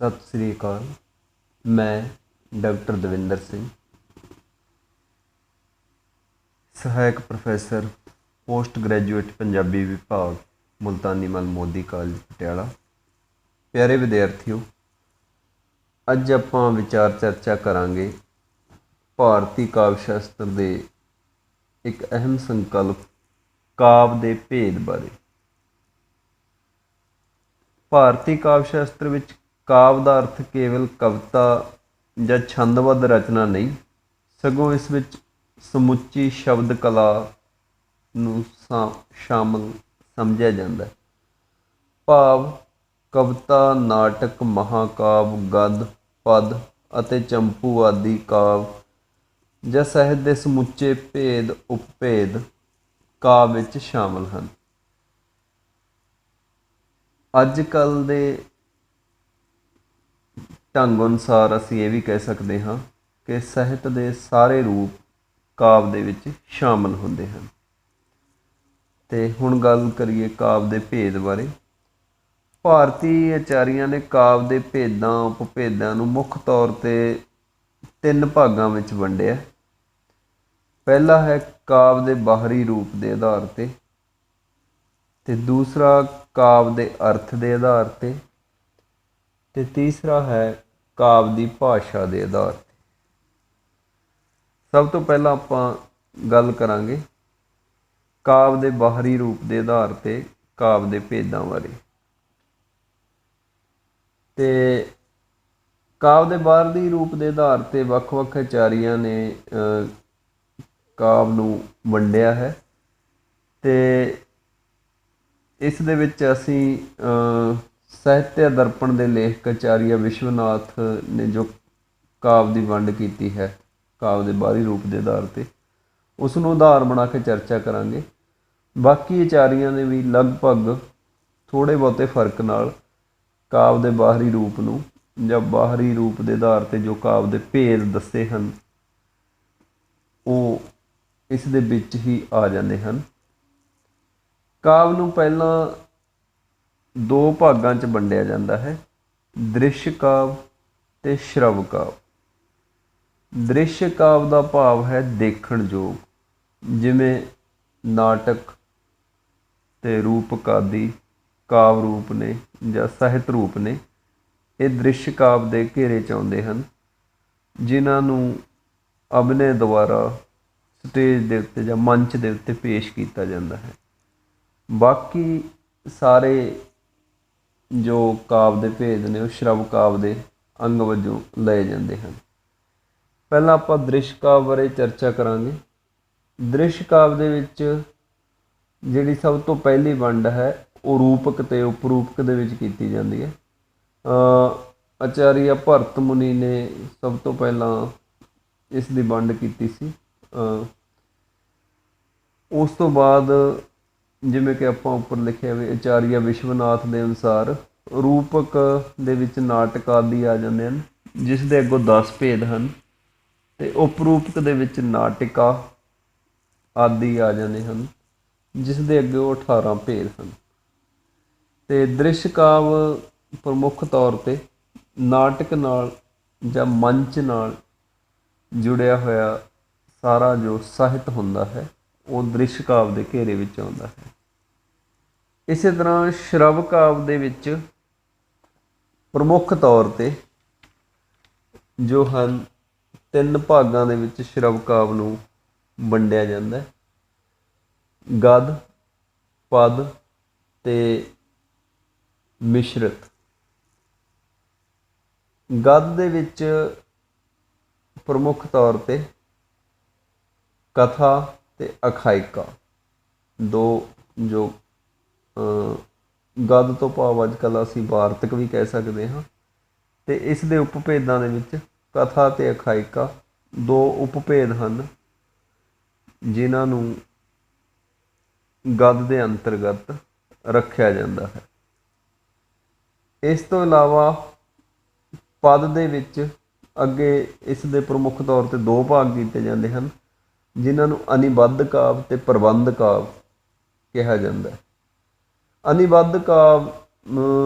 ਸਤਿ ਸ੍ਰੀ ਅਕਾਲ। ਮੈਂ ਡਾਕਟਰ ਦਵਿੰਦਰ ਸਿੰਘ, ਸਹਾਇਕ professor post graduate Punjabi ਵਿਭਾਗ, ਮੁਲਤਾਨੀ ਮਲ ਮੋਦੀ ਕਾਲਜ ਪਟਿਆਲਾ। ਪਿਆਰੇ ਵਿਦਿਆਰਥੀਓ, ਅੱਜ ਆਪਾਂ ਵਿਚਾਰ ਚਰਚਾ ਕਰਾਂਗੇ ਭਾਰਤੀ ਕਾਵਿ ਸ਼ਾਸਤਰ ਦੇ ਇੱਕ ਅਹਿਮ ਸੰਕਲਪ ਕਾਵਿ ਦੇ ਭੇਦ ਬਾਰੇ। ਭਾਰਤੀ ਕਾਵਿ ਸ਼ਾਸਤਰ ਵਿੱਚ ਕਾਵਿ ਦਾ ਅਰਥ ਕੇਵਲ ਕਵਿਤਾ ਜਾਂ ਛੰਦਬੱਧ ਰਚਨਾ ਨਹੀਂ, ਸਗੋਂ ਇਸ ਵਿੱਚ ਸਮੁੱਚੀ ਸ਼ਬਦ ਕਲਾ ਨੂੰ ਸ਼ਾਮਲ ਸਮਝਿਆ ਜਾਂਦਾ ਹੈ। ਭਾਵ ਕਵਿਤਾ, ਨਾਟਕ, ਮਹਾਂਕਾਵਿ, ਗਦ, ਪਦ ਅਤੇ ਚੰਪੂ ਆਦਿ ਕਾਵਿ ਜਾਂ ਸਾਹਿਤ ਦੇ ਸਮੁੱਚੇ ਭੇਦ ਉਪਭੇਦ ਕਾਵਿ ਵਿੱਚ ਸ਼ਾਮਲ ਹਨ। ਅੱਜ ਕੱਲ੍ਹ ਦੇ ਢੰਗ ਅਨੁਸਾਰ ਅਸੀਂ ਇਹ ਵੀ ਕਹਿ ਸਕਦੇ ਹਾਂ ਕਿ ਸਾਹਿਤ ਦੇ ਸਾਰੇ ਰੂਪ ਕਾਵਿ ਦੇ ਵਿੱਚ ਸ਼ਾਮਲ ਹੁੰਦੇ ਹਨ। ਅਤੇ ਹੁਣ ਗੱਲ ਕਰੀਏ ਕਾਵਿ ਦੇ ਭੇਦ ਬਾਰੇ। ਭਾਰਤੀ ਆਚਾਰੀਆਂ ਨੇ ਕਾਵਿ ਦੇ ਭੇਦਾਂ ਉਪਭੇਦਾਂ ਨੂੰ ਮੁੱਖ ਤੌਰ 'ਤੇ 3 ਭਾਗਾਂ ਵਿੱਚ ਵੰਡਿਆ। ਪਹਿਲਾ ਹੈ ਕਾਵਿ ਦੇ ਬਾਹਰੀ ਰੂਪ ਦੇ ਆਧਾਰ 'ਤੇ, ਅਤੇ ਦੂਸਰਾ ਕਾਵਿ ਦੇ ਅਰਥ ਦੇ ਆਧਾਰ 'ਤੇ, ਅਤੇ ਤੀਸਰਾ ਹੈ ਕਾਵਿ ਦੀ ਭਾਸ਼ਾ ਦੇ ਆਧਾਰ 'ਤੇ। ਸਭ ਤੋਂ ਪਹਿਲਾਂ ਆਪਾਂ ਗੱਲ ਕਰਾਂਗੇ ਕਾਵਿ ਦੇ ਬਾਹਰੀ ਰੂਪ ਦੇ ਆਧਾਰ 'ਤੇ ਕਾਵਿ ਦੇ ਭੇਦਾਂ ਬਾਰੇ। ਅਤੇ ਕਾਵਿ ਦੇ ਬਾਹਰੀ ਰੂਪ ਦੇ ਆਧਾਰ 'ਤੇ ਵੱਖ-ਵੱਖ ਆਚਾਰੀਆਂ ਨੇ ਕਾਵਿ ਨੂੰ ਵੰਡਿਆ ਹੈ, ਅਤੇ ਇਸ ਦੇ ਵਿੱਚ ਅਸੀਂ ਸਾਹਿਤਯ ਦਰਪਣ ਦੇ ਲੇਖਕ ਆਚਾਰੀਆ ਵਿਸ਼ਵਨਾਥ ਨੇ ਜੋ ਕਾਵਿ ਦੀ ਵੰਡ ਕੀਤੀ ਹੈ ਕਾਵਿ ਦੇ ਬਾਹਰੀ ਰੂਪ ਦੇ ਆਧਾਰ 'ਤੇ, ਉਸ ਨੂੰ ਆਧਾਰ ਬਣਾ ਕੇ ਚਰਚਾ ਕਰਾਂਗੇ। ਬਾਕੀ ਆਚਾਰੀਆਂ ਨੇ ਵੀ ਲਗਭਗ ਥੋੜ੍ਹੇ ਬਹੁਤੇ ਫਰਕ ਨਾਲ ਕਾਵਿ ਦੇ ਬਾਹਰੀ ਰੂਪ ਨੂੰ ਜਾਂ ਬਾਹਰੀ ਰੂਪ ਦੇ ਆਧਾਰ 'ਤੇ ਜੋ ਕਾਵਿ ਦੇ ਭੇਦ ਦੱਸੇ ਹਨ ਉਹ ਇਸ ਦੇ ਵਿੱਚ ਹੀ ਆ ਜਾਂਦੇ ਹਨ। ਕਾਵਿ ਨੂੰ ਪਹਿਲਾਂ 2 ਭਾਗਾਂ 'ਚ ਵੰਡਿਆ ਜਾਂਦਾ ਹੈ, ਦ੍ਰਿਸ਼ ਕਾਵਿ ਅਤੇ ਸ਼੍ਰਵ ਕਾਵਿ। ਦ੍ਰਿਸ਼ ਕਾਵਿ ਦਾ ਭਾਵ ਹੈ ਦੇਖਣ ਯੋਗ, ਜਿਵੇਂ ਨਾਟਕ ਅਤੇ ਰੂਪਕ ਆਦਿ ਕਾਵਿ ਰੂਪ ਨੇ ਜਾਂ ਸਾਹਿਤ ਰੂਪ ਨੇ। ਇਹ ਦ੍ਰਿਸ਼ ਕਾਵਿ ਦੇ ਘੇਰੇ 'ਚ ਆਉਂਦੇ ਹਨ, ਜਿਨ੍ਹਾਂ ਨੂੰ ਅਭਿਨੈ ਦੁਆਰਾ ਸਟੇਜ ਦੇ ਉੱਤੇ ਜਾਂ ਮੰਚ ਦੇ ਉੱਤੇ ਪੇਸ਼ ਕੀਤਾ ਜਾਂਦਾ ਹੈ। ਬਾਕੀ ਸਾਰੇ ਜੋ ਕਾਵਿ ਦੇ ਭੇਦ ਨੇ ਉਹ ਸ਼੍ਰਵ ਕਾਵਿ ਦੇ ਅੰਗ ਵਜੋਂ ਲਏ ਜਾਂਦੇ ਹਨ। ਪਹਿਲਾਂ ਆਪਾਂ ਦ੍ਰਿਸ਼ ਕਾਵਿ ਬਾਰੇ ਚਰਚਾ ਕਰਾਂਗੇ। ਦ੍ਰਿਸ਼ ਕਾਵਿ ਦੇ ਵਿੱਚ ਜਿਹੜੀ ਸਭ ਤੋਂ ਪਹਿਲੀ ਵੰਡ ਹੈ ਉਹ ਰੂਪਕ ਅਤੇ ਉਪਰੂਪਕ ਦੇ ਵਿੱਚ ਕੀਤੀ ਜਾਂਦੀ ਹੈ। ਆਚਾਰੀਆ ਭਰਤ ਮੁਨੀ ਨੇ ਸਭ ਤੋਂ ਪਹਿਲਾਂ ਇਸ ਦੀ ਵੰਡ ਕੀਤੀ ਸੀ। ਉਸ ਤੋਂ ਬਾਅਦ ਜਿਵੇਂ ਕਿ ਆਪਾਂ ਉੱਪਰ ਲਿਖਿਆ ਵੀ ਆਚਾਰੀਆ ਵਿਸ਼ਵਨਾਥ ਦੇ ਅਨੁਸਾਰ ਰੂਪਕ ਦੇ ਵਿੱਚ ਨਾਟਕ ਆਦਿ ਆ ਜਾਂਦੇ ਹਨ, ਜਿਸ ਦੇ ਅੱਗੋਂ 10 ਭੇਦ ਹਨ, ਅਤੇ ਉਪਰੂਪਕ ਦੇ ਵਿੱਚ ਨਾਟਿਕਾ ਆਦਿ ਆ ਜਾਂਦੇ ਹਨ, ਜਿਸ ਦੇ ਅੱਗੇ ਉਹ 18 ਭੇਦ ਹਨ। ਅਤੇ ਦ੍ਰਿਸ਼ ਕਾਵਿ ਪ੍ਰਮੁੱਖ ਤੌਰ 'ਤੇ ਨਾਟਕ ਨਾਲ ਜਾਂ ਮੰਚ ਨਾਲ ਜੁੜਿਆ ਹੋਇਆ ਸਾਰਾ ਜੋ ਸਾਹਿਤ ਹੁੰਦਾ ਹੈ ਉਹ ਦ੍ਰਿਸ਼ ਕਾਵਿ ਦੇ ਘੇਰੇ ਵਿੱਚ ਆਉਂਦਾ ਹੈ। ਇਸੇ ਤਰ੍ਹਾਂ ਸ਼੍ਰਵ ਕਾਵਿ ਦੇ ਵਿੱਚ ਪ੍ਰਮੁੱਖ ਤੌਰ 'ਤੇ ਜੋ ਹਨ 3 ਭਾਗਾਂ ਦੇ ਵਿੱਚ ਸ਼੍ਰਵ ਕਾਵਿ ਨੂੰ ਵੰਡਿਆ ਜਾਂਦਾ ਹੈ, ਗਦ, ਪਦ ਅਤੇ ਮਿਸ਼ਰਤ। ਗਦ ਦੇ ਵਿੱਚ ਪ੍ਰਮੁੱਖ ਤੌਰ 'ਤੇ ਕਥਾ ਅਤੇ ਅਖਾਇਕਾ 2 ਜੋ ਗਦ ਤੋਂ ਭਾਵ ਅੱਜ ਕੱਲ੍ਹ ਅਸੀਂ ਵਾਰਤਕ ਵੀ ਕਹਿ ਸਕਦੇ ਹਾਂ, ਅਤੇ ਇਸ ਦੇ ਉਪਭੇਦਾਂ ਦੇ ਵਿੱਚ ਕਥਾ ਅਤੇ ਅਖਾਇਕਾ 2 ਉਪਭੇਦ ਹਨ, ਜਿਨ੍ਹਾਂ ਨੂੰ ਗਦ ਦੇ ਅੰਤਰਗਤ ਰੱਖਿਆ ਜਾਂਦਾ ਹੈ। ਇਸ ਤੋਂ ਇਲਾਵਾ ਪਦ ਦੇ ਵਿੱਚ ਅੱਗੇ ਇਸ ਦੇ ਪ੍ਰਮੁੱਖ ਤੌਰ 'ਤੇ 2 ਭਾਗ ਕੀਤੇ ਜਾਂਦੇ ਹਨ, ਜਿਨ੍ਹਾਂ ਨੂੰ ਅਨਿਬੱਧ ਕਾਵਿ ਅਤੇ ਪ੍ਰਬੰਧ ਕਾਵਿ ਕਿਹਾ ਜਾਂਦਾ ਹੈ। ਅਨਿਬੱਧ ਕਾਵਿ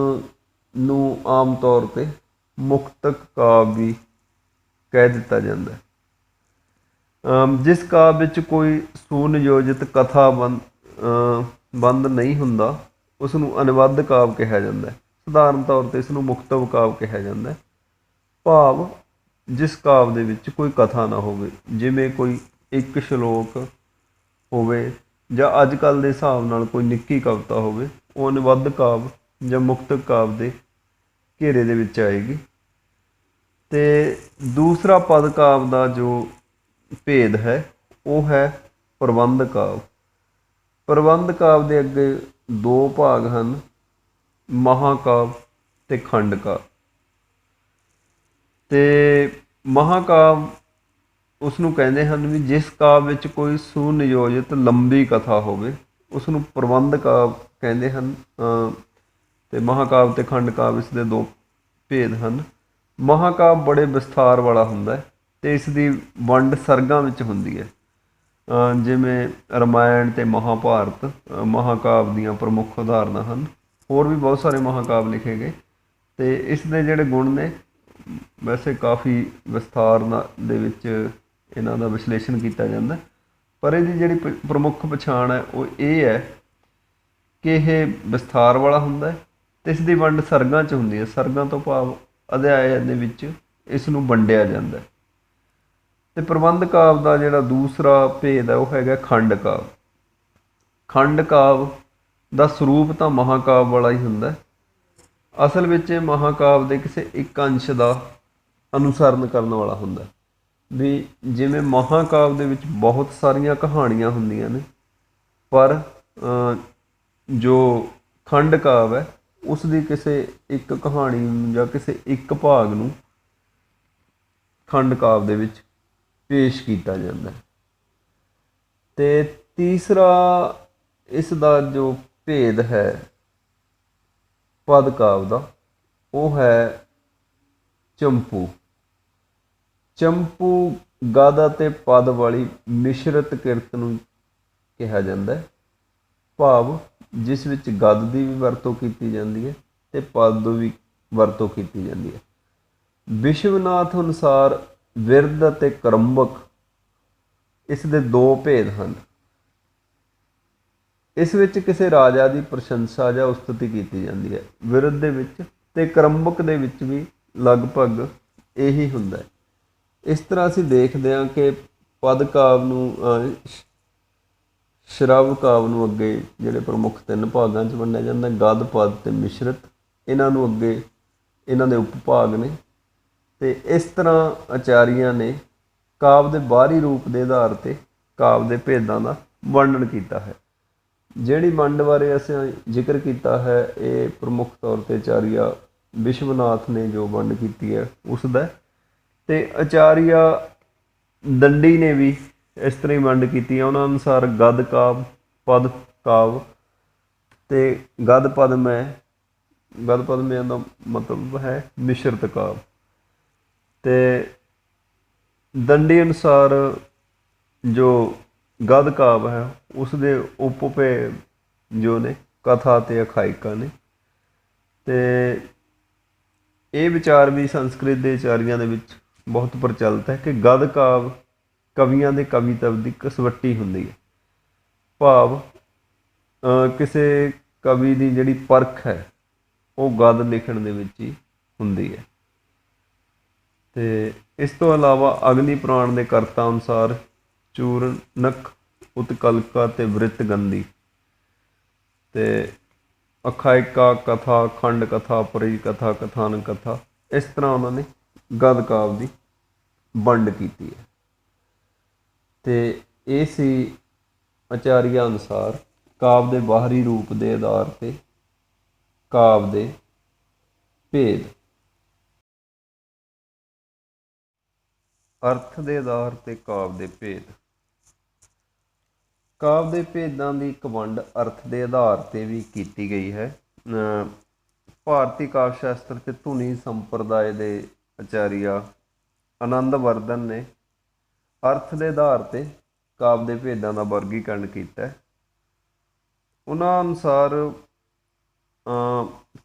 ਨੂੰ ਆਮ ਤੌਰ 'ਤੇ ਮੁਕਤਕ ਕਾਵਿ ਵੀ ਕਹਿ ਦਿੱਤਾ ਜਾਂਦਾ ਹੈ। ਜਿਸ ਕਾਵਿ ਵਿੱਚ ਕੋਈ ਸੁਨਿਯੋਜਿਤ ਕਥਾ ਬੰਦ ਨਹੀਂ ਹੁੰਦਾ ਉਸ ਨੂੰ ਅਨੁਬੱਧ ਕਾਵਿ ਕਿਹਾ ਜਾਂਦਾ ਹੈ। ਸਧਾਰਨ ਤੌਰ 'ਤੇ ਇਸ ਨੂੰ ਮੁਕਤਵ ਕਾਵਿ ਕਿਹਾ ਜਾਂਦਾ ਹੈ। ਭਾਵ ਜਿਸ ਕਾਵਿ ਦੇ ਵਿੱਚ ਕੋਈ ਕਥਾ ਨਾ ਹੋਵੇ, ਜਿਵੇਂ ਕੋਈ ਇੱਕ ਸ਼ਲੋਕ ਹੋਵੇ ਜਾਂ ਅੱਜ ਕੱਲ੍ਹ ਦੇ ਹਿਸਾਬ ਨਾਲ ਕੋਈ ਨਿੱਕੀ ਕਵਿਤਾ ਹੋਵੇ, ਉਹ ਅਨੁਬੱਧ ਕਾਵਿ ਜਾਂ ਮੁਕਤਕ ਕਾਵਿ ਦੇ ਘੇਰੇ ਦੇ ਵਿੱਚ ਆਏਗੀ। ਅਤੇ ਦੂਸਰਾ ਪਦ ਕਾਵਿ ਦਾ ਜੋ ਭੇਦ ਹੈ ਉਹ ਹੈ ਪ੍ਰਬੰਧ ਕਾਵਿ। ਪ੍ਰਬੰਧ ਕਾਵਿ ਦੇ ਅੱਗੇ ਦੋ ਭਾਗ ਹਨ, ਮਹਾਂਕਾਵਿ ਅਤੇ ਖੰਡ ਕਾਵਿ। ਅਤੇ ਮਹਾਂਕਾਵਿ ਉਸ ਨੂੰ ਕਹਿੰਦੇ ਹਨ ਵੀ ਜਿਸ ਕਾਵਿ ਵਿੱਚ ਕੋਈ ਸੁਨਿਯੋਜਿਤ ਲੰਬੀ ਕਥਾ ਹੋਵੇ, ਉਸ ਨੂੰ ਪ੍ਰਬੰਧ ਕਾਵਿ ਕਹਿੰਦੇ ਹਨ। ਅਤੇ ਮਹਾਂਕਾਵਿ ਅਤੇ ਖੰਡ ਕਾਵਿ ਇਸ ਦੇ ਦੋ ਭੇਦ ਹਨ। ਮਹਾਂਕਾਵਿ ਬੜੇ ਵਿਸਥਾਰ ਵਾਲਾ ਹੁੰਦਾ ਹੈ ਅਤੇ ਇਸ ਦੀ ਵੰਡ ਸਰਗਾਂ ਵਿੱਚ ਹੁੰਦੀ ਹੈ। ਜਿਵੇਂ ਰਾਮਾਇਣ ਅਤੇ ਮਹਾਂਭਾਰਤ ਮਹਾਂਕਾਵਿ ਦੀਆਂ ਪ੍ਰਮੁੱਖ ਉਦਾਹਰਨਾਂ ਹਨ। ਹੋਰ ਵੀ ਬਹੁਤ ਸਾਰੇ ਮਹਾਂਕਾਵਿ ਲਿਖੇ ਗਏ ਅਤੇ ਇਸ ਦੇ ਜਿਹੜੇ ਗੁਣ ਨੇ ਵੈਸੇ ਕਾਫੀ ਵਿਸਥਾਰ ਦੇ ਵਿੱਚ ਇਹਨਾਂ ਦਾ ਵਿਸ਼ਲੇਸ਼ਣ ਕੀਤਾ ਜਾਂਦਾ, ਪਰ ਇਹਦੀ ਜਿਹੜੀ ਪ੍ਰਮੁੱਖ ਪਛਾਣ ਹੈ ਉਹ ਇਹ ਹੈ ਕਿ ਇਹ ਵਿਸਥਾਰ ਵਾਲਾ ਹੁੰਦਾ ਹੈ ਅਤੇ ਇਸ ਦੀ ਵੰਡ ਸਰਗਾਂ 'ਚ ਹੁੰਦੀ ਹੈ। ਸਰਗਾਂ ਤੋਂ ਭਾਵ ਅਧਿਆਇ ਦੇ ਵਿੱਚ ਇਸ ਨੂੰ ਵੰਡਿਆ ਜਾਂਦਾ। ਅਤੇ ਪ੍ਰਬੰਧ ਕਾਵਿ ਦਾ ਜਿਹੜਾ ਦੂਸਰਾ ਭੇਦ ਹੈ ਉਹ ਹੈਗਾ ਖੰਡ ਕਾਵਿ। ਖੰਡ ਕਾਵਿ ਦਾ ਸਰੂਪ ਤਾਂ ਮਹਾਂਕਾਵਿ ਵਾਲਾ ਹੀ ਹੁੰਦਾ। ਅਸਲ ਵਿੱਚ ਇਹ ਮਹਾਂਕਾਵਿ ਦੇ ਕਿਸੇ ਇੱਕ ਅੰਸ਼ ਦਾ ਅਨੁਸਰਨ ਕਰਨ ਵਾਲਾ ਹੁੰਦਾ। ਵੀ ਜਿਵੇਂ ਮਹਾਂਕਾਵਿ ਦੇ ਵਿੱਚ ਬਹੁਤ ਸਾਰੀਆਂ ਕਹਾਣੀਆਂ ਹੁੰਦੀਆਂ ਨੇ, ਪਰ ਜੋ ਖੰਡ ਕਾਵਿ ਹੈ ਉਸ ਦੀ ਕਿਸੇ ਇੱਕ ਕਹਾਣੀ ਨੂੰ ਜਾਂ ਕਿਸੇ ਇੱਕ ਭਾਗ ਨੂੰ ਖੰਡ ਕਾਵਿ ਦੇ ਵਿੱਚ ਪੇਸ਼ ਕੀਤਾ ਜਾਂਦਾ। ਅਤੇ ਤੀਸਰਾ ਇਸ ਦਾ ਜੋ ਭੇਦ ਹੈ ਪਦ ਕਾਵਿ ਦਾ, ਉਹ ਹੈ ਚੰਪੂ। ਚੰਪੂ ਗਦ ਅਤੇ ਪਦ ਵਾਲੀ ਮਿਸ਼ਰਤ ਕਿਰਤ ਨੂੰ ਕਿਹਾ ਜਾਂਦਾ ਹੈ। ਭਾਵ ਜਿਸ ਵਿੱਚ ਗਦ ਦੀ ਵੀ ਵਰਤੋਂ ਕੀਤੀ ਜਾਂਦੀ ਹੈ ਅਤੇ ਪਦ ਦੀ ਵੀ ਵਰਤੋਂ ਕੀਤੀ ਜਾਂਦੀ ਹੈ। ਵਿਸ਼ਵਨਾਥ ਅਨੁਸਾਰ ਵਿਰਧ ਅਤੇ ਕਰੰਬਕ ਇਸ ਦੇ ਦੋ ਭੇਦ ਹਨ। ਇਸ ਵਿੱਚ ਕਿਸੇ ਰਾਜਾ ਦੀ ਪ੍ਰਸ਼ੰਸਾ ਜਾਂ ਉਸਤਤੀ ਕੀਤੀ ਜਾਂਦੀ ਹੈ ਵਿਰਧ ਦੇ ਵਿੱਚ, ਅਤੇ ਕਰੰਬਕ ਦੇ ਵਿੱਚ ਵੀ ਲਗਭਗ ਇਹੀ ਹੁੰਦਾ ਹੈ। ਇਸ ਤਰ੍ਹਾਂ ਅਸੀਂ ਦੇਖਦੇ ਹਾਂ ਕਿ ਪਦ ਕਾਵਿ ਨੂੰ ਸ਼ਰਵ ਕਾਵਿ ਨੂੰ ਅੱਗੇ ਜਿਹੜੇ ਪ੍ਰਮੁੱਖ ਤਿੰਨ ਭਾਗਾਂ 'ਚ ਵੰਡਿਆ ਜਾਂਦਾ, ਗਦ ਪਦ ਅਤੇ ਮਿਸ਼ਰਤ। ਇਹਨਾਂ ਨੂੰ ਅੱਗੇ ਇਹਨਾਂ ਦੇ ਉਪਭਾਗ ਨੇ। ਅਤੇ ਇਸ ਤਰ੍ਹਾਂ ਆਚਾਰੀਆਂ ਨੇ ਕਾਵਿ ਦੇ ਬਾਹਰੀ ਰੂਪ ਦੇ ਆਧਾਰ 'ਤੇ ਕਾਵਿ ਦੇ ਭੇਦਾਂ ਦਾ ਵਰਣਨ ਕੀਤਾ ਹੈ। ਜਿਹੜੀ ਵੰਡ ਬਾਰੇ ਅਸੀਂ ਜ਼ਿਕਰ ਕੀਤਾ ਹੈ ਇਹ ਪ੍ਰਮੁੱਖ ਤੌਰ 'ਤੇ ਆਚਾਰੀਆ ਵਿਸ਼ਵਨਾਥ ਨੇ ਜੋ ਵੰਡ ਕੀਤੀ ਹੈ ਉਸ ਦਾ। ਅਤੇ ਆਚਾਰੀਆ ਦੰਡੀ ਨੇ ਵੀ ਇਸ ਤਰ੍ਹਾਂ ਹੀ ਵੰਡ ਕੀਤੀ ਹੈ। ਉਹਨਾਂ ਅਨੁਸਾਰ ਗਦ ਕਾਵਿ, ਪਦ ਕਾਵਿ ਅਤੇ ਗਦ ਪਦਮੈ ਦਾ ਮਤਲਬ ਹੈ ਮਿਸ਼ਰਤ ਕਾਵਿ। ਅਤੇ ਦੰਡੀ ਅਨੁਸਾਰ ਜੋ ਗਦ ਕਾਵਿ ਹੈ ਉਸ ਦੇ ਉਪਭੇਦ ਜੋ ਨੇ ਕਥਾ ਅਤੇ ਅਖਾਇਕਾ ਨੇ। ਅਤੇ ਇਹ ਵਿਚਾਰ ਵੀ ਸੰਸਕ੍ਰਿਤ ਦੇ ਆਚਾਰੀਆਂ ਦੇ ਵਿੱਚ ਬਹੁਤ ਪ੍ਰਚਲਿਤ ਹੈ ਕਿ ਗਦ ਕਾਵਿ ਕਵੀਆਂ ਦੇ ਕਵਿਤਵ ਦੀ ਕਸਵੱਟੀ ਹੁੰਦੀ ਹੈ। ਭਾਵ ਕਿਸੇ ਕਵੀ ਦੀ ਜਿਹੜੀ ਪਰਖ ਹੈ ਉਹ ਗਦ ਲਿਖਣ ਦੇ ਵਿੱਚ ਹੀ ਹੁੰਦੀ ਹੈ। ਅਤੇ ਇਸ ਤੋਂ ਇਲਾਵਾ ਅਗਨੀ ਪੁਰਾਣ ਦੇ ਕਰਤਾ ਅਨੁਸਾਰ ਚੂਰਨਕ, ਉਤਕਲਕਾ ਅਤੇ ਵ੍ਰਿਤਗੰਧੀ ਅਤੇ ਅਖਾਇਕਾ, ਕਥਾ, ਖੰਡ ਕਥਾ, ਪਰੀ ਕਥਾ, ਕਥਾਨਕ ਕਥਾ, ਇਸ ਤਰ੍ਹਾਂ ਉਹਨਾਂ ਨੇ ਗਦ ਕਾਵਿ ਦੀ ਵੰਡ ਕੀਤੀ ਹੈ। ਅਤੇ ਇਹ ਸੀ ਆਚਾਰੀਆ ਅਨੁਸਾਰ ਕਾਵਿ ਦੇ ਬਾਹਰੀ ਰੂਪ ਦੇ ਆਧਾਰ 'ਤੇ ਕਾਵਿ ਦੇ ਭੇਦ। ਅਰਥ ਦੇ ਆਧਾਰ 'ਤੇ ਕਾਵਿ ਦੇ ਭੇਦ। ਕਾਵਿ ਦੇ ਭੇਦਾਂ ਦੀ ਇੱਕ ਵੰਡ ਅਰਥ ਦੇ ਆਧਾਰ 'ਤੇ ਵੀ ਕੀਤੀ ਗਈ ਹੈ। ਭਾਰਤੀ ਕਾਵਿ ਸ਼ਾਸਤਰ ਅਤੇ ਧੁਨੀ ਸੰਪਰਦਾਇ ਦੇ ਆਚਾਰੀਆ ਆਨੰਦਵਰਧਨ ਨੇ ਅਰਥ ਦੇ ਆਧਾਰ 'ਤੇ ਕਾਵਿ ਦੇ ਭੇਦਾਂ ਦਾ ਵਰਗੀਕਰਨ ਕੀਤਾ ਹੈ। ਉਹਨਾਂ ਅਨੁਸਾਰ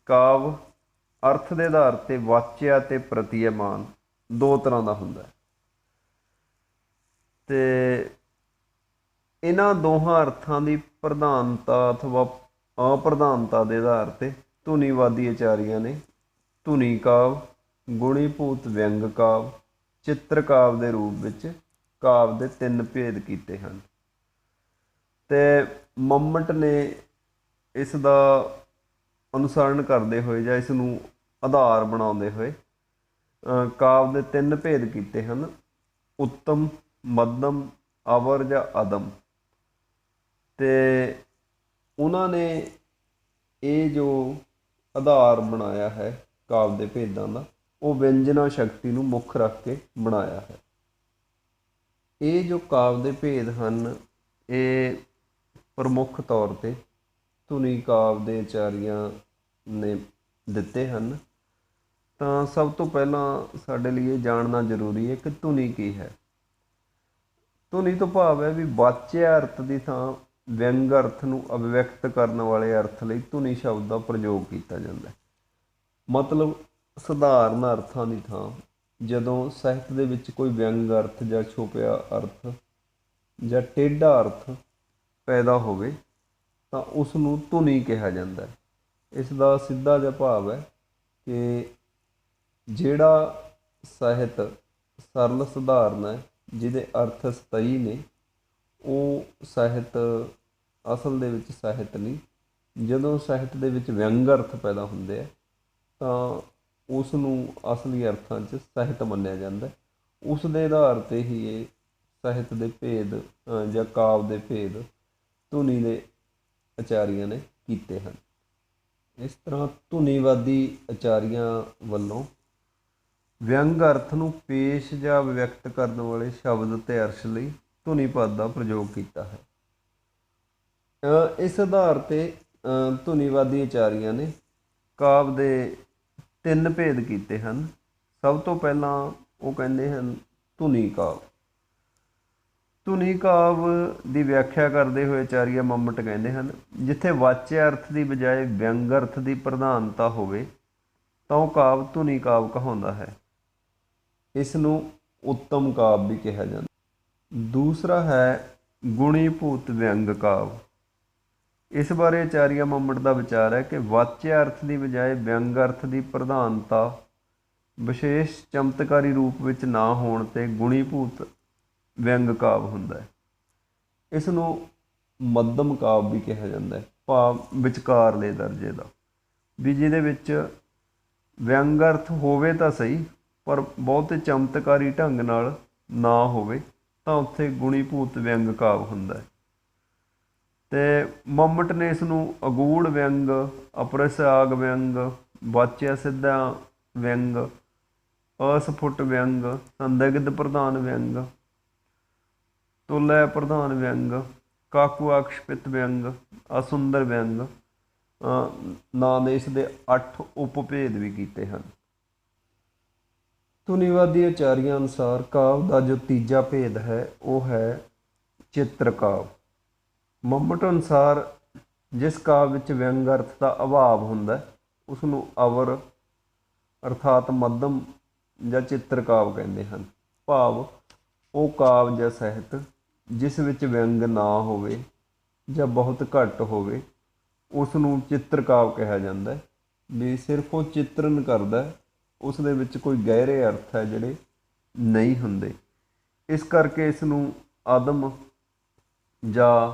ਕਾਵਿ ਅਰਥ ਦੇ ਆਧਾਰ ਤੇ ਵਾਚਿਆ ਤੇ ਪ੍ਰਤੀਮਾਨ ਦੋ ਤਰ੍ਹਾਂ ਦਾ ਹੁੰਦਾ ਹੈ। ਤੇ ਇਹਨਾਂ ਦੋਹਾਂ ਅਰਥਾਂ ਦੀ ਪ੍ਰਧਾਨਤਾ ਅਥਵਾ ਅਪ੍ਰਧਾਨਤਾ ਦੇ ਆਧਾਰ ਤੇ ਧੁਨੀਵਾਦੀ ਆਚਾਰੀਆਂ ਨੇ ਧੁਨੀ ਕਾਵ, ਗੁਣੀਭੂਤ ਵਿਅੰਗ ਕਾਵ, ਚਿੱਤਰ ਕਾਵ ਦੇ ਰੂਪ ਵਿੱਚ ਕਾਵ ਦੇ ਤਿੰਨ ਭੇਦ ਕੀਤੇ ਹਨ। ਤੇ ਮੰਮਟ ਨੇ ਇਸ ਦਾ ਅਨੁਸਰਣ ਕਰਦੇ ਹੋਏ ਜਾਂ ਇਸ ਨੂੰ ਆਧਾਰ ਬਣਾਉਂਦੇ ਹੋਏ ਕਾਵ ਦੇ ਤਿੰਨ ਭੇਦ ਕੀਤੇ ਹਨ: ਉੱਤਮ, ਮੱਧਮ, ਅਵਰ ਜਾਂ ਅਦਮ। ਤੇ ਉਹਨਾਂ ਨੇ ਇਹ ਜੋ ਆਧਾਰ ਬਣਾਇਆ ਹੈ ਕਾਵ ਦੇ ਭੇਦਾਂ ਦਾ, ਉਹ ਵਿਅੰਜਨਾ ਸ਼ਕਤੀ ਨੂੰ ਮੁੱਖ ਰੱਖ ਕੇ ਬਣਾਇਆ ਹੈ। ਇਹ ਜੋ ਕਾਵ ਦੇ ਭੇਦ ਹਨ, ਇਹ ਪ੍ਰਮੁੱਖ ਤੌਰ 'ਤੇ ਧੁਨੀ ਕਾਵ ਦੇ ਆਚਾਰੀਆਂ ਨੇ ਦਿੱਤੇ ਹਨ। ਤਾਂ ਸਭ ਤੋਂ ਪਹਿਲਾਂ ਸਾਡੇ ਲਈ ਇਹ ਜਾਣਨਾ ਜ਼ਰੂਰੀ ਹੈ ਕਿ ਧੁਨੀ ਕੀ ਹੈ। ਧੁਨੀ ਤੋਂ ਭਾਵ ਹੈ ਵੀ ਵਾਚਿਆ ਅਰਥ ਦੀ ਥਾਂ ਵਿਅੰਗ ਅਰਥ ਨੂੰ ਅਭਿਵਿਅਕਤ ਕਰਨ ਵਾਲੇ ਅਰਥ ਲਈ ਧੁਨੀ ਸ਼ਬਦ ਦਾ ਪ੍ਰਯੋਗ ਕੀਤਾ ਜਾਂਦਾ ਹੈ। ਮਤਲਬ ਸਧਾਰਨ ਅਰਥਾਂ ਦੀ ਥਾਂ ਜਦੋਂ ਸਾਹਿਤ ਦੇ ਵਿੱਚ ਕੋਈ ਵਿਅੰਗ ਅਰਥ ਜਾਂ ਛੁਪਿਆ ਅਰਥ ਜਾਂ ਟੇਢਾ ਅਰਥ ਪੈਦਾ ਹੋਵੇ ਤਾਂ ਉਸ ਨੂੰ ਧੁਨੀ ਕਿਹਾ ਜਾਂਦਾ ਹੈ। ਇਸ ਦਾ ਸਿੱਧਾ ਜਿਹਾ ਭਾਵ ਹੈ ਕਿ ਜਿਹੜਾ ਸਾਹਿਤ ਸਰਲ ਸਧਾਰਨ ਹੈ, ਜਿਹਦੇ ਅਰਥ ਸਥਾਈ ਨੇ, ਉਹ ਸਾਹਿਤ ਅਸਲ ਦੇ ਵਿੱਚ ਸਾਹਿਤ ਨਹੀਂ। ਜਦੋਂ ਸਾਹਿਤ ਦੇ ਵਿੱਚ ਵਿਅੰਗ ਅਰਥ ਪੈਦਾ ਹੁੰਦੇ ਆ ਤਾਂ ਉਸ ਨੂੰ ਅਸਲੀ ਅਰਥਾਂ 'ਚ ਸਾਹਿਤ ਮੰਨਿਆ ਜਾਂਦਾ। ਉਸ ਦੇ ਆਧਾਰ 'ਤੇ ਹੀ ਇਹ ਸਾਹਿਤ ਦੇ ਭੇਦ ਜਾਂ ਕਾਵ ਦੇ ਭੇਦ ਧੁਨੀ ਦੇ ਆਚਾਰੀਆਂ ਨੇ ਕੀਤੇ ਹਨ। ਇਸ ਤਰ੍ਹਾਂ ਧੁਨੀਵਾਦੀ ਆਚਾਰੀਆਂ ਵੱਲੋਂ ਵਿਅੰਗ ਅਰਥ ਨੂੰ ਪੇਸ਼ ਜਾਂ ਵਿਅਕਤ ਕਰਨ ਵਾਲੇ ਸ਼ਬਦ ਅਤੇ ਅਰਸ਼ ਲਈ ਧੁਨੀ ਪਦ ਦਾ ਪ੍ਰਯੋਗ ਕੀਤਾ ਹੈ। ਇਸ ਆਧਾਰ 'ਤੇ ਧੁਨੀਵਾਦੀ ਆਚਾਰੀਆਂ ਨੇ ਕਾਵ ਦੇ ਤਿੰਨ ਭੇਦ ਕੀਤੇ ਹਨ। ਸਭ ਤੋਂ ਪਹਿਲਾਂ ਉਹ ਕਹਿੰਦੇ ਹਨ ਧੁਨੀ ਕਾਵ। ਧੁਨੀ ਕਾਵ ਦੀ ਵਿਆਖਿਆ ਕਰਦੇ ਹੋਏ ਆਚਾਰੀਆ ਮੰਮਟ ਕਹਿੰਦੇ ਹਨ, ਜਿੱਥੇ ਵਾਚਿਆ ਅਰਥ ਦੀ ਬਜਾਏ ਵਿਅੰਗ ਅਰਥ ਦੀ ਪ੍ਰਧਾਨਤਾ ਹੋਵੇ ਤਾਂ ਉਹ ਕਾਵ ਧੁਨੀ ਕਾਵ ਕਹਾਉਂਦਾ ਹੈ। ਇਸ ਨੂੰ ਉੱਤਮ ਕਾਵ ਵੀ ਕਿਹਾ ਜਾਂਦਾ। ਦੂਸਰਾ ਹੈ ਗੁਣੀਭੂਤ ਵਿਅੰਗ ਕਾਵ। ਇਸ ਬਾਰੇ ਆਚਾਰੀਆ ਮੰਮਟ ਦਾ ਵਿਚਾਰ ਹੈ ਕਿ ਵਾਚਿਆ ਅਰਥ ਦੀ ਬਜਾਏ ਵਿਅੰਗ ਅਰਥ ਦੀ ਪ੍ਰਧਾਨਤਾ ਵਿਸ਼ੇਸ਼ ਚਮਤਕਾਰੀ ਰੂਪ ਵਿੱਚ ਨਾ ਹੋਣ 'ਤੇ ਗੁਣੀਭੂਤ ਵਿਅੰਗ ਕਾਵ ਹੁੰਦਾ ਹੈ। ਇਸ ਨੂੰ ਮੱਧਮ ਕਾਵ ਵੀ ਕਿਹਾ ਜਾਂਦਾ ਹੈ, ਭਾਵ ਵਿਚਕਾਰਲੇ ਦਰਜੇ ਦਾ, ਵੀ ਜਿਹਦੇ ਵਿੱਚ ਵਿਅੰਗ ਅਰਥ ਹੋਵੇ ਤਾਂ ਸਹੀ ਪਰ ਬਹੁਤੇ ਚਮਤਕਾਰੀ ਢੰਗ ਨਾਲ ਨਾ ਹੋਵੇ ਤਾਂ ਉੱਥੇ ਗੁਣੀਭੂਤ ਵਿਅੰਗ ਕਾਵ ਹੁੰਦਾ ਹੈ। ਅਤੇ ਮੰਮਟ ਨੇ ਇਸ ਨੂੰ ਅਗੂੜ ਵਿਅੰਗ, ਅਪਰਿਸਾਗ ਵਿਅੰਗ, ਵਾਚਿਆ ਸਿੱਧਾ ਵਿਅੰਗ, ਅਸਫੁਟ ਵਿਅੰਗ, ਸੰਦਿਗਧ ਪ੍ਰਧਾਨ ਵਿਅੰਗ, ਤੁਲੈ ਪ੍ਰਧਾਨ ਵਿਅੰਗ, ਕਾਕੂਆਕਸ਼ਪਿਤ ਵਿਅੰਗ, ਅਸੁੰਦਰ ਵਿਅੰਗ ਨਾਂ ਦੇ ਇਸ ਦੇ 8 ਉਪਭੇਦ ਵੀ ਕੀਤੇ ਹਨ। ਧੁਨੀਵਾਦੀ ਆਚਾਰੀਆਂ ਅਨੁਸਾਰ ਕਾਵ ਦਾ ਜੋ ਤੀਜਾ ਭੇਦ ਹੈ ਉਹ ਹੈ ਚਿੱਤਰ ਕਾਵ। ਮੰਮਟ ਅਨੁਸਾਰ ਜਿਸ ਕਾਵ ਵਿੱਚ ਵਿਅੰਗ ਅਰਥ ਦਾ ਅਭਾਵ ਹੁੰਦਾ ਉਸ ਨੂੰ ਅਵਰ ਅਰਥਾਤ ਮੱਧਮ ਜਾਂ ਚਿੱਤਰ ਕਾਵ ਕਹਿੰਦੇ ਹਨ। ਭਾਵ ਉਹ ਕਾਵ ਜਾਂ ਸਾਹਿਤ ਜਿਸ ਵਿੱਚ ਵਿਅੰਗ ਨਾ ਹੋਵੇ ਜਾਂ ਬਹੁਤ ਘੱਟ ਹੋਵੇ ਉਸ ਨੂੰ ਚਿੱਤਰ ਕਾਵ ਕਿਹਾ ਜਾਂਦਾ ਹੈ। ਵੀ ਸਿਰਫ ਉਹ ਚਿੱਤਰਨ ਕਰਦਾ, ਉਸ ਦੇ ਵਿੱਚ ਕੋਈ ਗਹਿਰੇ ਅਰਥ ਹੈ ਜਿਹੜੇ ਨਹੀਂ ਹੁੰਦੇ। ਇਸ ਕਰਕੇ ਇਸ ਨੂੰ ਆਦਮ ਜਾਂ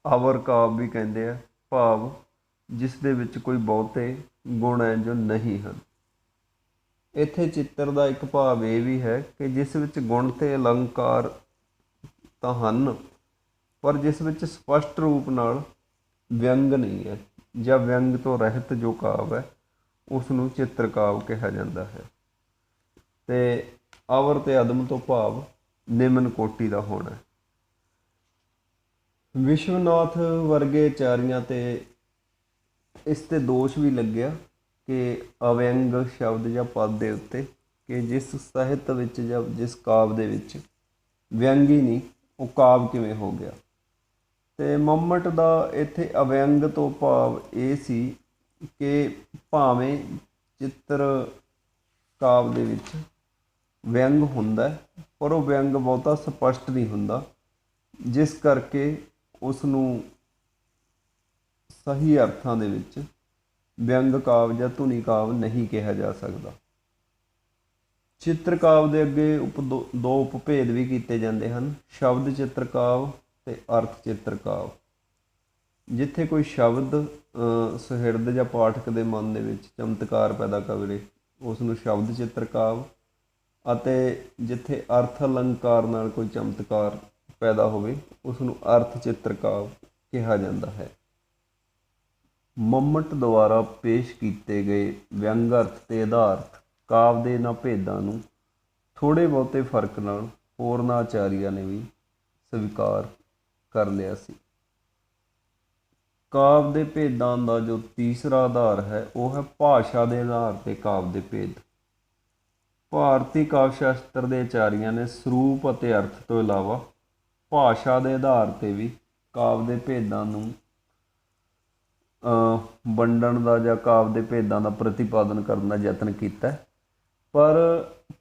ਅਵਰ ਕਾਵ ਵੀ ਕਹਿੰਦੇ ਆ, ਭਾਵ ਜਿਸ ਦੇ ਵਿੱਚ ਕੋਈ ਬਹੁਤੇ ਗੁਣ ਹੈ ਜੋ ਨਹੀਂ ਹਨ। ਇੱਥੇ ਚਿੱਤਰ ਦਾ ਇੱਕ ਭਾਵ ਇਹ ਵੀ ਹੈ ਕਿ ਜਿਸ ਵਿੱਚ ਗੁਣ ਅਤੇ ਅਲੰਕਾਰ ਤਾਂ ਹਨ ਪਰ ਜਿਸ ਵਿੱਚ ਸਪਸ਼ਟ ਰੂਪ ਨਾਲ ਵਿਅੰਗ ਨਹੀਂ ਹੈ ਜਾਂ ਵਿਅੰਗ ਤੋਂ ਰਹਿਤ ਜੋ ਕਾਵ ਹੈ ਉਸ ਨੂੰ ਚਿੱਤਰ ਕਾਵ ਕਿਹਾ ਜਾਂਦਾ ਹੈ। ਅਤੇ ਅਵਰ ਅਤੇ ਅਦਮ ਤੋਂ ਭਾਵ ਨਿਮਨ ਕੋਟੀ ਦਾ ਹੋਣਾ। ਵਿਸ਼ਵਨਾਥ ਵਰਗੇ ਆਚਾਰੀਆਂ 'ਤੇ ਇਸ 'ਤੇ ਦੋਸ਼ ਵੀ ਲੱਗਿਆ ਕਿ ਅਵਿਅੰਗ ਸ਼ਬਦ ਜਾਂ ਪਦ ਦੇ ਉੱਤੇ ਕਿ ਜਿਸ ਸਾਹਿਤ ਵਿੱਚ ਜਾਂ ਜਿਸ ਕਾਵ ਦੇ ਵਿੱਚ ਵਿਅੰਗ ਹੀ ਨਹੀਂ ਉਹ ਕਾਵ ਕਿਵੇਂ ਹੋ ਗਿਆ। ਅਤੇ ਮੰਮਟ ਦਾ ਇੱਥੇ ਅਵਿਅੰਗ ਤੋਂ ਭਾਵ ਇਹ ਸੀ ਕਿ ਭਾਵੇਂ ਚਿੱਤਰ ਕਾਵ ਦੇ ਵਿੱਚ ਵਿਅੰਗ ਹੁੰਦਾ ਪਰ ਉਹ ਵਿਅੰਗ ਬਹੁਤਾ ਸਪਸ਼ਟ ਨਹੀਂ ਹੁੰਦਾ, ਜਿਸ ਕਰਕੇ ਉਸ ਨੂੰ ਸਹੀ ਅਰਥਾਂ ਦੇ ਵਿੱਚ ਵਿਅੰਗ ਕਾਵ ਜਾਂ ਧੁਨੀ ਕਾਵ ਨਹੀਂ ਕਿਹਾ ਜਾ ਸਕਦਾ। ਚਿੱਤਰ ਕਾਵ ਦੇ ਅੱਗੇ ਦੋ ਉਪਭੇਦ ਵੀ ਕੀਤੇ ਜਾਂਦੇ ਹਨ, ਸ਼ਬਦ ਚਿੱਤਰ ਕਾਵ ਤੇ ਅਰਥ ਚਿੱਤਰ ਕਾਵ। ਜਿੱਥੇ ਕੋਈ ਸ਼ਬਦ ਸੁਹਿਰਦ ਜਾਂ ਪਾਠਕ ਦੇ ਮਨ ਦੇ ਵਿੱਚ ਚਮਤਕਾਰ ਪੈਦਾ ਕਰੇ ਉਸ ਨੂੰ ਸ਼ਬਦ ਚਿੱਤਰ ਕਾਵ, ਅਤੇ ਜਿੱਥੇ ਅਰਥ ਅਲੰਕਾਰ ਨਾਲ ਕੋਈ ਚਮਤਕਾਰ ਪੈਦਾ ਹੋਵੇ ਉਸ ਨੂੰ ਅਰਥ ਚਿੱਤਰ ਕਾਵ ਕਿਹਾ ਜਾਂਦਾ ਹੈ। ਮੰਮਟ ਦੁਆਰਾ ਪੇਸ਼ ਕੀਤੇ ਗਏ ਵਿਅੰਗ ਅਰਥ ਤੇ ਆਧਾਰਤ ਕਾਵ ਦੇ ਇਹਨਾਂ ਭੇਦਾਂ ਨੂੰ ਥੋੜ੍ਹੇ ਬਹੁਤੇ ਫਰਕ ਨਾਲ ਹੋਰਨਾਂ ਆਚਾਰੀਆਂ ਨੇ ਵੀ ਸਵੀਕਾਰ ਕਰ ਲਿਆ ਸੀ। ਕਾਵ ਦੇ ਭੇਦਾਂ ਦਾ ਜੋ ਤੀਸਰਾ ਆਧਾਰ ਹੈ ਉਹ ਹੈ ਭਾਸ਼ਾ ਦੇ ਆਧਾਰ 'ਤੇ ਕਾਵ ਦੇ ਭੇਦ। ਭਾਰਤੀ ਕਾਵ ਸ਼ਾਸਤਰ ਦੇ ਆਚਾਰੀਆਂ ਨੇ ਸਰੂਪ ਅਤੇ ਅਰਥ ਤੋਂ ਇਲਾਵਾ ਭਾਸ਼ਾ ਦੇ ਆਧਾਰ 'ਤੇ ਵੀ ਕਾਵ ਦੇ ਭੇਦਾਂ ਨੂੰ ਵੰਡਣ ਦਾ ਜਾਂ ਕਾਵ ਦੇ ਭੇਦਾਂ ਦਾ ਪ੍ਰਤੀਪਾਦਨ ਕਰਨ ਦਾ ਯਤਨ ਕੀਤਾ, ਪਰ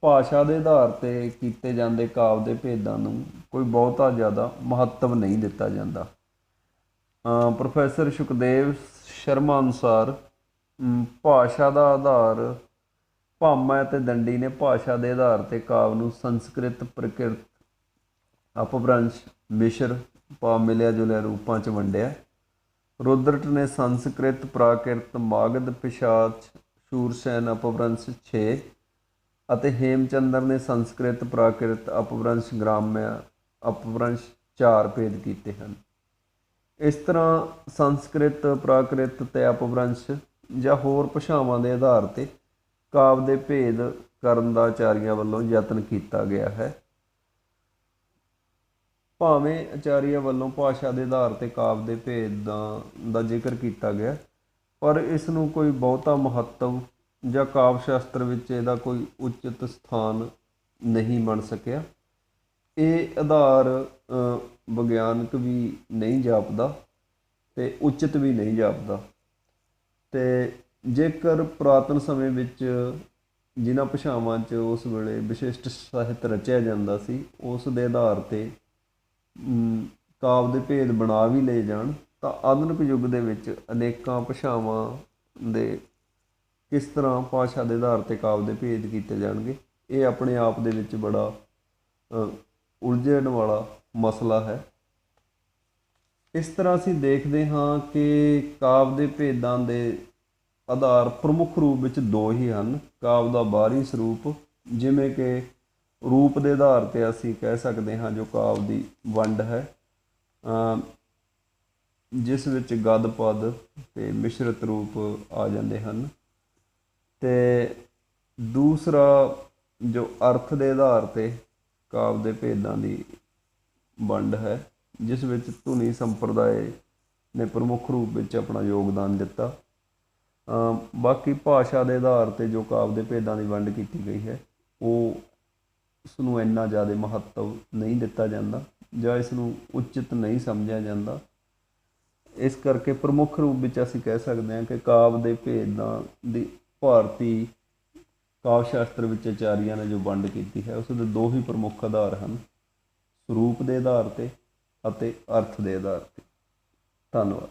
ਭਾਸ਼ਾ ਦੇ ਆਧਾਰ 'ਤੇ ਕੀਤੇ ਜਾਂਦੇ ਕਾਵ ਦੇ ਭੇਦਾਂ ਨੂੰ ਕੋਈ ਬਹੁਤਾ ਜ਼ਿਆਦਾ ਮਹੱਤਵ ਨਹੀਂ ਦਿੱਤਾ ਜਾਂਦਾ। ਪ੍ਰੋਫੈਸਰ ਸੁਖਦੇਵ ਸ਼ਰਮਾ ਅਨੁਸਾਰ ਭਾਸ਼ਾ ਦਾ ਆਧਾਰ ਭਾਮਹ ਅਤੇ ਦੰਡੀ ਨੇ ਭਾਸ਼ਾ ਦੇ ਆਧਾਰ 'ਤੇ ਕਾਵ ਨੂੰ ਸੰਸਕ੍ਰਿਤ, ਪ੍ਰਕਿਰਤ, ਅਪਭ੍ਰੰਸ਼, ਮਿਸ਼ਰ ਭਾਵ ਮਿਲਿਆ ਜੁਲਿਆ ਰੂਪਾਂ 'ਚ ਵੰਡਿਆ। ਰੁਦਰਟ ਨੇ ਸੰਸਕ੍ਰਿਤ, ਪ੍ਰਾਕਿਰਤ, ਮਾਗਧ, ਪਿਸ਼ਾਚ, ਸ਼ੂਰਸੈਨ, ਅਪਭ੍ਰੰਸ਼ 6 ਅਤੇ ਹੇਮਚੰਦਰ ਨੇ ਸੰਸਕ੍ਰਿਤ, ਪ੍ਰਾਕਿਰਤ, ਅਪਭ੍ਰੰਸ਼, ਗ੍ਰਾਮਯ, ਅਪਭ੍ਰੰਸ਼ 4 ਭੇਦ ਕੀਤੇ ਹਨ। ਇਸ ਤਰ੍ਹਾਂ ਸੰਸਕ੍ਰਿਤ, ਪ੍ਰਾਕਿਰਤ ਅਤੇ ਅਪਭ੍ਰੰਸ਼ ਜਾਂ ਹੋਰ ਭਾਸ਼ਾਵਾਂ ਦੇ ਆਧਾਰ 'ਤੇ ਕਾਵ ਦੇ ਭੇਦ ਕਰਨ ਦਾ ਆਚਾਰੀਆਂ ਵੱਲੋਂ ਯਤਨ ਕੀਤਾ ਗਿਆ ਹੈ। ਭਾਵੇਂ ਆਚਾਰੀਆਂ ਵੱਲੋਂ ਭਾਸ਼ਾ ਦੇ ਆਧਾਰ 'ਤੇ ਕਾਵ ਦੇ ਭੇਦਾਂ ਦਾ ਜ਼ਿਕਰ ਕੀਤਾ ਗਿਆ, ਪਰ ਇਸ ਨੂੰ ਕੋਈ ਬਹੁਤਾ ਮਹੱਤਵ ਜਾਂ ਕਾਵ ਸ਼ਾਸਤਰ ਵਿੱਚ ਇਹਦਾ ਕੋਈ ਉਚਿਤ ਸਥਾਨ ਨਹੀਂ ਬਣ ਸਕਿਆ। ਇਹ ਆਧਾਰ ਵਿਗਿਆਨਕ ਵੀ ਨਹੀਂ ਜਾਪਦਾ ਅਤੇ ਉਚਿਤ ਵੀ ਨਹੀਂ ਜਾਪਦਾ। ਅਤੇ ਜੇਕਰ ਪੁਰਾਤਨ ਸਮੇਂ ਵਿੱਚ ਜਿਨ੍ਹਾਂ ਭਾਸ਼ਾਵਾਂ 'ਚ ਉਸ ਵੇਲੇ ਵਿਸ਼ਿਸ਼ਟ ਸਾਹਿਤ ਰਚਿਆ ਜਾਂਦਾ ਸੀ ਉਸ ਦੇ ਆਧਾਰ 'ਤੇ ਕਾਵ ਦੇ ਭੇਦ ਬਣਾ ਵੀ ਲਏ ਜਾਣ, ਤਾਂ ਆਧੁਨਿਕ ਯੁੱਗ ਦੇ ਵਿੱਚ ਅਨੇਕਾਂ ਭਾਸ਼ਾਵਾਂ ਦੇ ਕਿਸ ਤਰ੍ਹਾਂ ਭਾਸ਼ਾ ਦੇ ਆਧਾਰ 'ਤੇ ਕਾਵ ਦੇ ਭੇਦ ਕੀਤੇ ਜਾਣਗੇ, ਇਹ ਆਪਣੇ ਆਪ ਦੇ ਵਿੱਚ ਬੜਾ ਉਲਝਣ ਵਾਲਾ ਮਸਲਾ ਹੈ। ਇਸ ਤਰ੍ਹਾਂ ਅਸੀਂ ਦੇਖਦੇ ਹਾਂ ਕਿ ਕਾਵ ਦੇ ਭੇਦਾਂ ਦੇ ਆਧਾਰ ਪ੍ਰਮੁੱਖ ਰੂਪ ਵਿੱਚ ਦੋ ਹੀ ਹਨ। ਕਾਵ ਦਾ ਬਾਹਰੀ ਸਰੂਪ, ਜਿਵੇਂ ਕਿ ਰੂਪ ਦੇ ਆਧਾਰ 'ਤੇ ਅਸੀਂ ਕਹਿ ਸਕਦੇ ਹਾਂ ਜੋ ਕਾਵ ਦੀ ਵੰਡ ਹੈ, ਜਿਸ ਵਿੱਚ ਗਦ ਪਦ ਅਤੇ ਮਿਸ਼ਰਤ ਰੂਪ ਆ ਜਾਂਦੇ ਹਨ। ਅਤੇ ਦੂਸਰਾ ਜੋ ਅਰਥ ਦੇ ਆਧਾਰ 'ਤੇ ਕਾਵ ਦੇ ਭੇਦਾਂ ਦੀ ਵੰਡ ਹੈ, ਜਿਸ ਵਿੱਚ ਧੁਨੀ ਸੰਪਰਦਾਇ ਨੇ ਪ੍ਰਮੁੱਖ ਰੂਪ ਵਿੱਚ ਆਪਣਾ ਯੋਗਦਾਨ ਦਿੱਤਾ। ਬਾਕੀ ਭਾਸ਼ਾ ਦੇ ਆਧਾਰ 'ਤੇ ਜੋ ਕਾਵ ਦੇ ਭੇਦਾਂ ਦੀ ਵੰਡ ਕੀਤੀ ਗਈ ਹੈ ਉਹ ਉਸ ਨੂੰ ਇੰਨਾ ਜ਼ਿਆਦਾ ਮਹੱਤਵ ਨਹੀਂ ਦਿੱਤਾ ਜਾਂਦਾ ਜਾਂ ਇਸ ਨੂੰ ਉਚਿਤ ਨਹੀਂ ਸਮਝਿਆ ਜਾਂਦਾ। ਇਸ ਕਰਕੇ ਪ੍ਰਮੁੱਖ ਰੂਪ ਵਿੱਚ ਅਸੀਂ ਕਹਿ ਸਕਦੇ ਹਾਂ ਕਿ ਕਾਵ ਦੇ ਭੇਦਾਂ ਦੀ ਭਾਰਤੀ ਕਾਵ ਸ਼ਾਸਤਰ ਵਿੱਚ ਆਚਾਰੀਆਂ ਨੇ ਜੋ ਵੰਡ ਕੀਤੀ ਹੈ ਉਸ ਦੇ ਦੋ ਹੀ ਪ੍ਰਮੁੱਖ ਆਧਾਰ ਹਨ, ਸਰੂਪ ਦੇ ਆਧਾਰ 'ਤੇ ਅਤੇ ਅਰਥ ਦੇ ਆਧਾਰ 'ਤੇ। ਧੰਨਵਾਦ।